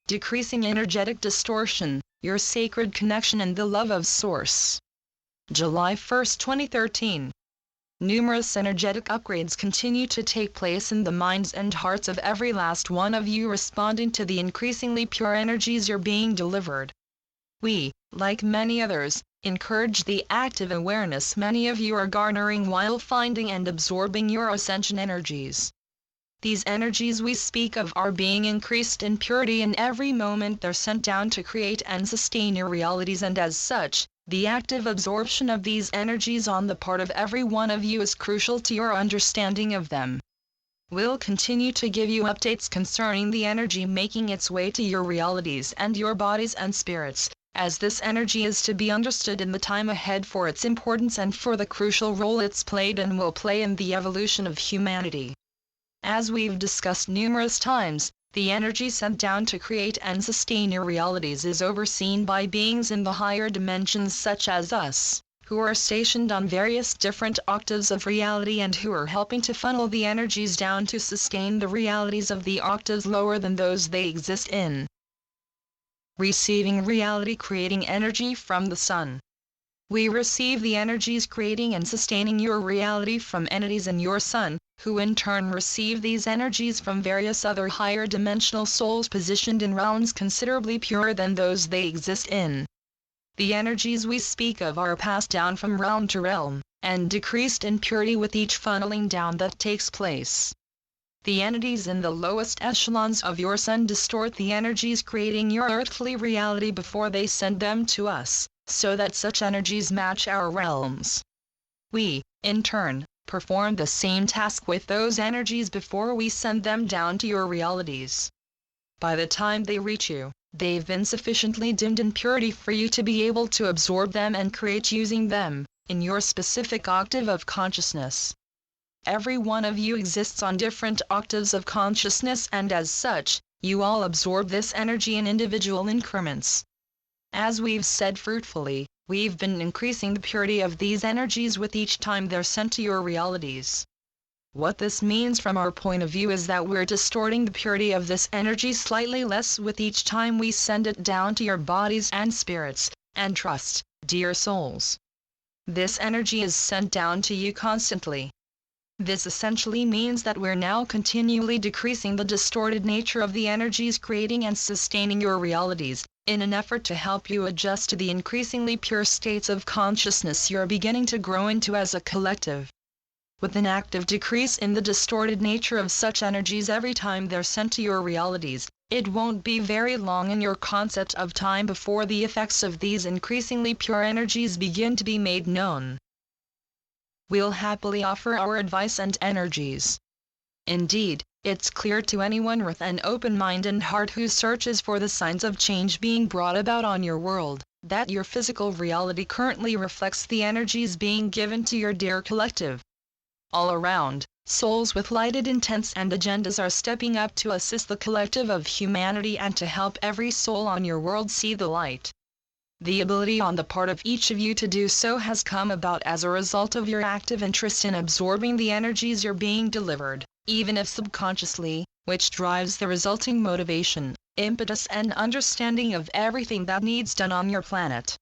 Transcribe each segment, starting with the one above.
decreasing energetic distortion, your sacred connection and the love of Source. July 1, 2013. Numerous energetic upgrades continue to take place in the minds and hearts of every last one of you, responding to the increasingly pure energies you're being delivered. We, like many others, encourage the active awareness many of you are garnering while finding and absorbing your ascension energies. These energies we speak of are being increased in purity in every moment they're sent down to create and sustain your realities, and as such, the active absorption of these energies on the part of every one of you is crucial to your understanding of them. We'll continue to give you updates concerning the energy making its way to your realities and your bodies and spirits, as this energy is to be understood in the time ahead for its importance and for the crucial role it's played and will play in the evolution of humanity. As we've discussed numerous times, the energy sent down to create and sustain your realities is overseen by beings in the higher dimensions such as us, who are stationed on various different octaves of reality and who are helping to funnel the energies down to sustain the realities of the octaves lower than those they exist in. Receiving reality creating energy from the Sun. We receive the energies creating and sustaining your reality from entities in your Sun, who in turn receive these energies from various other higher dimensional souls positioned in realms considerably purer than those they exist in. The energies we speak of are passed down from realm to realm, and decreased in purity with each funneling down that takes place. The entities in the lowest echelons of your Sun distort the energies creating your earthly reality before they send them to us, so that such energies match our realms. We, in turn, perform the same task with those energies before we send them down to your realities. By the time they reach you, they've been sufficiently dimmed in purity for you to be able to absorb them and create using them, in your specific octave of consciousness. Every one of you exists on different octaves of consciousness, and as such, you all absorb this energy in individual increments. As we've said fruitfully, we've been increasing the purity of these energies with each time they're sent to your realities. What this means from our point of view is that we're distorting the purity of this energy slightly less with each time we send it down to your bodies and spirits, and trust, dear souls. This energy is sent down to you constantly. This essentially means that we're now continually decreasing the distorted nature of the energies creating and sustaining your realities, in an effort to help you adjust to the increasingly pure states of consciousness you're beginning to grow into as a collective. With an active decrease in the distorted nature of such energies every time they're sent to your realities, it won't be very long in your concept of time before the effects of these increasingly pure energies begin to be made known. We'll happily offer our advice and energies. Indeed, it's clear to anyone with an open mind and heart who searches for the signs of change being brought about on your world, that your physical reality currently reflects the energies being given to your dear collective. All around, souls with lighted intents and agendas are stepping up to assist the collective of humanity and to help every soul on your world see the light. The ability on the part of each of you to do so has come about as a result of your active interest in absorbing the energies you're being delivered, even if subconsciously, which drives the resulting motivation, impetus and understanding of everything that needs done on your planet.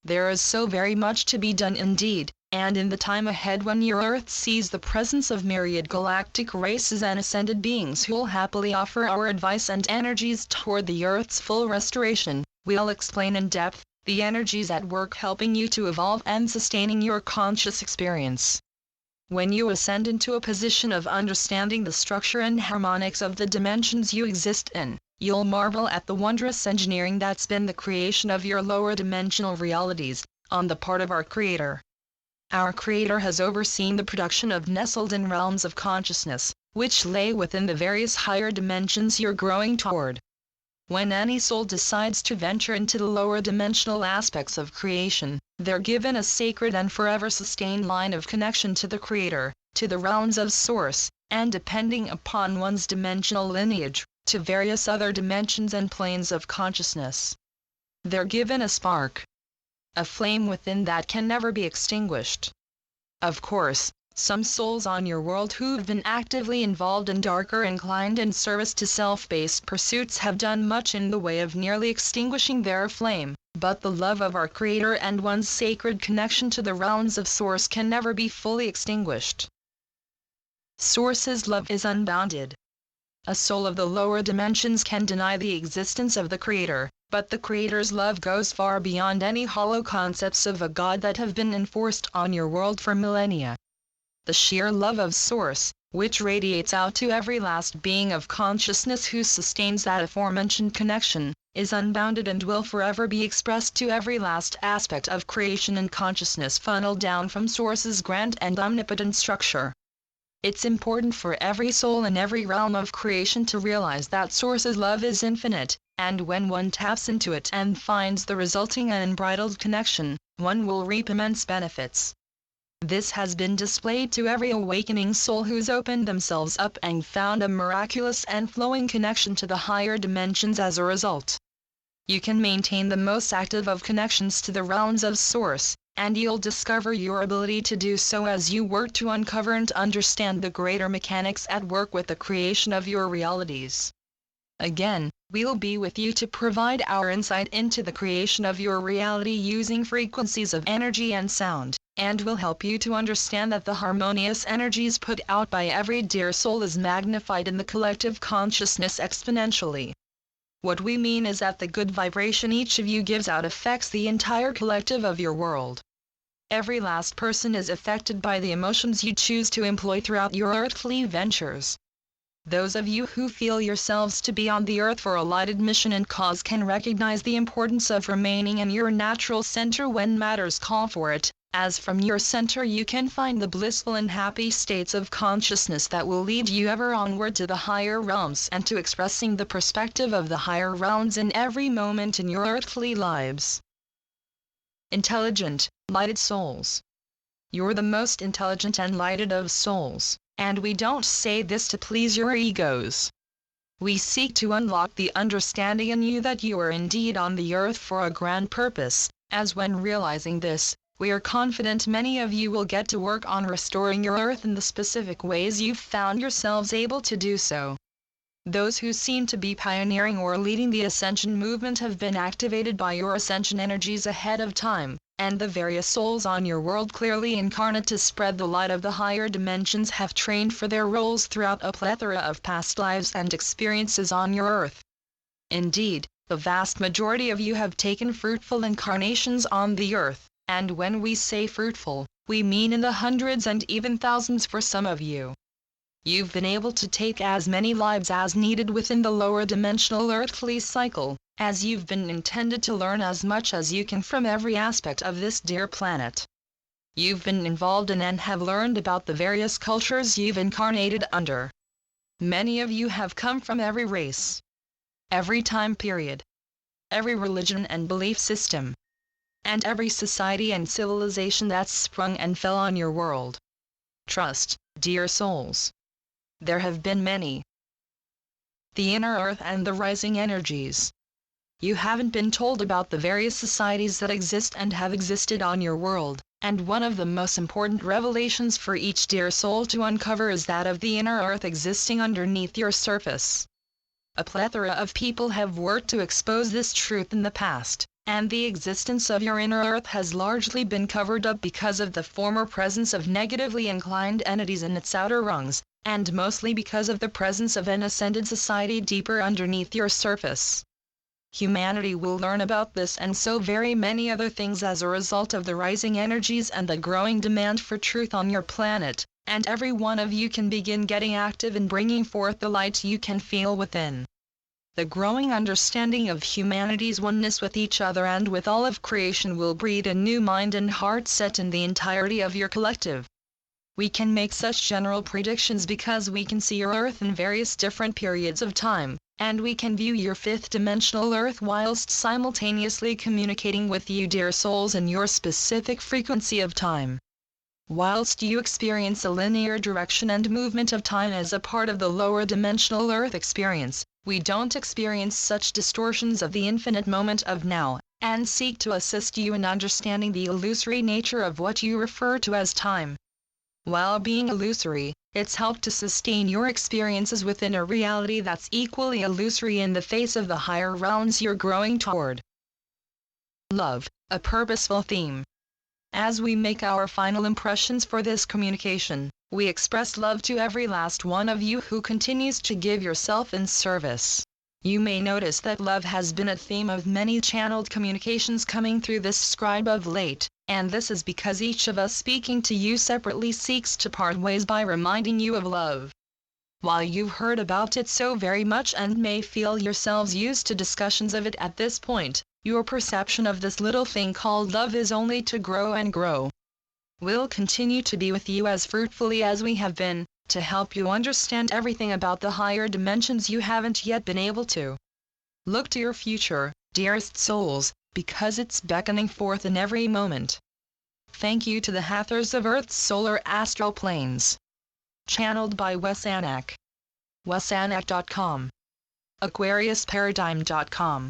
There is so very much to be done indeed, and in the time ahead when your Earth sees the presence of myriad galactic races and ascended beings who'll happily offer our advice and energies toward the Earth's full restoration, we'll explain in depth the energies at work helping you to evolve and sustaining your conscious experience. When you ascend into a position of understanding the structure and harmonics of the dimensions you exist in, you'll marvel at the wondrous engineering that's been the creation of your lower dimensional realities, on the part of our Creator. Our Creator has overseen the production of nestled-in realms of consciousness, which lay within the various higher dimensions you're growing toward. When any soul decides to venture into the lower dimensional aspects of creation, they're given a sacred and forever sustained line of connection to the Creator, to the realms of Source, and depending upon one's dimensional lineage, to various other dimensions and planes of consciousness. They're given a spark, a flame within that can never be extinguished. Of course, Some souls on your world who've been actively involved in darker inclined and service to self-based pursuits have done much in the way of nearly extinguishing their flame, but the love of our Creator and one's sacred connection to the realms of Source can never be fully extinguished. Source's love is unbounded. A soul of the lower dimensions can deny the existence of the Creator, but the Creator's love goes far beyond any hollow concepts of a God that have been enforced on your world for millennia. The sheer love of Source, which radiates out to every last being of consciousness who sustains that aforementioned connection, is unbounded and will forever be expressed to every last aspect of creation and consciousness funneled down from Source's grand and omnipotent structure. It's important for every soul in every realm of creation to realize that Source's love is infinite, and when one taps into it and finds the resulting unbridled connection, one will reap immense benefits. This has been displayed to every awakening soul who's opened themselves up and found a miraculous and flowing connection to the higher dimensions as a result. You can maintain the most active of connections to the realms of Source, and you'll discover your ability to do so as you work to uncover and understand the greater mechanics at work with the creation of your realities. Again, we'll be with you to provide our insight into the creation of your reality using frequencies of energy and sound, and will help you to understand that the harmonious energies put out by every dear soul is magnified in the collective consciousness exponentially. What we mean is that the good vibration each of you gives out affects the entire collective of your world. Every last person is affected by the emotions you choose to employ throughout your earthly ventures. Those of you who feel yourselves to be on the earth for a lighted mission and cause can recognize the importance of remaining in your natural center when matters call for it, as from your center you can find the blissful and happy states of consciousness that will lead you ever onward to the higher realms and to expressing the perspective of the higher realms in every moment in your earthly lives. Intelligent, lighted souls. You're the most intelligent and lighted of souls. And we don't say this to please your egos. We seek to unlock the understanding in you that you are indeed on the earth for a grand purpose, as when realizing this, we are confident many of you will get to work on restoring your earth in the specific ways you've found yourselves able to do so. Those who seem to be pioneering or leading the ascension movement have been activated by your ascension energies ahead of time, and the various souls on your world clearly incarnate to spread the light of the higher dimensions have trained for their roles throughout a plethora of past lives and experiences on your earth. Indeed, the vast majority of you have taken fruitful incarnations on the earth, and when we say fruitful, we mean in the hundreds and even thousands for some of you. You've been able to take as many lives as needed within the lower dimensional earthly cycle, as you've been intended to learn as much as you can from every aspect of this dear planet. You've been involved in and have learned about the various cultures you've incarnated under. Many of you have come from every race, every time period, every religion and belief system, and every society and civilization that's sprung and fell on your world. Trust, dear souls. There have been many. The inner earth and the rising energies. You haven't been told about the various societies that exist and have existed on your world, and one of the most important revelations for each dear soul to uncover is that of the inner earth existing underneath your surface. A plethora of people have worked to expose this truth in the past, and the existence of your inner earth has largely been covered up because of the former presence of negatively inclined entities in its outer rungs, and mostly because of the presence of an ascended society deeper underneath your surface. Humanity will learn about this and so very many other things as a result of the rising energies and the growing demand for truth on your planet, and every one of you can begin getting active in bringing forth the light you can feel within. The growing understanding of humanity's oneness with each other and with all of creation will breed a new mind and heart set in the entirety of your collective. We can make such general predictions because we can see your Earth in various different periods of time, and we can view your fifth-dimensional Earth whilst simultaneously communicating with you dear souls in your specific frequency of time. Whilst you experience a linear direction and movement of time as a part of the lower dimensional Earth experience, we don't experience such distortions of the infinite moment of now, and seek to assist you in understanding the illusory nature of what you refer to as time. While being illusory, it's helped to sustain your experiences within a reality that's equally illusory in the face of the higher realms you're growing toward. Love, a purposeful theme. As we make our final impressions for this communication, we express love to every last one of you who continues to give yourself in service. You may notice that love has been a theme of many channeled communications coming through this scribe of late, and this is because each of us speaking to you separately seeks to part ways by reminding you of love. While you've heard about it so very much and may feel yourselves used to discussions of it at this point, your perception of this little thing called love is only to grow and grow. We'll continue to be with you as fruitfully as we have been, to help you understand everything about the higher dimensions you haven't yet been able to. Look to your future, dearest souls, because it's beckoning forth in every moment. Thank you to the Hathors of Earth's solar astral planes. Channeled by Wes Anak. WesAnak.com. AquariusParadigm.com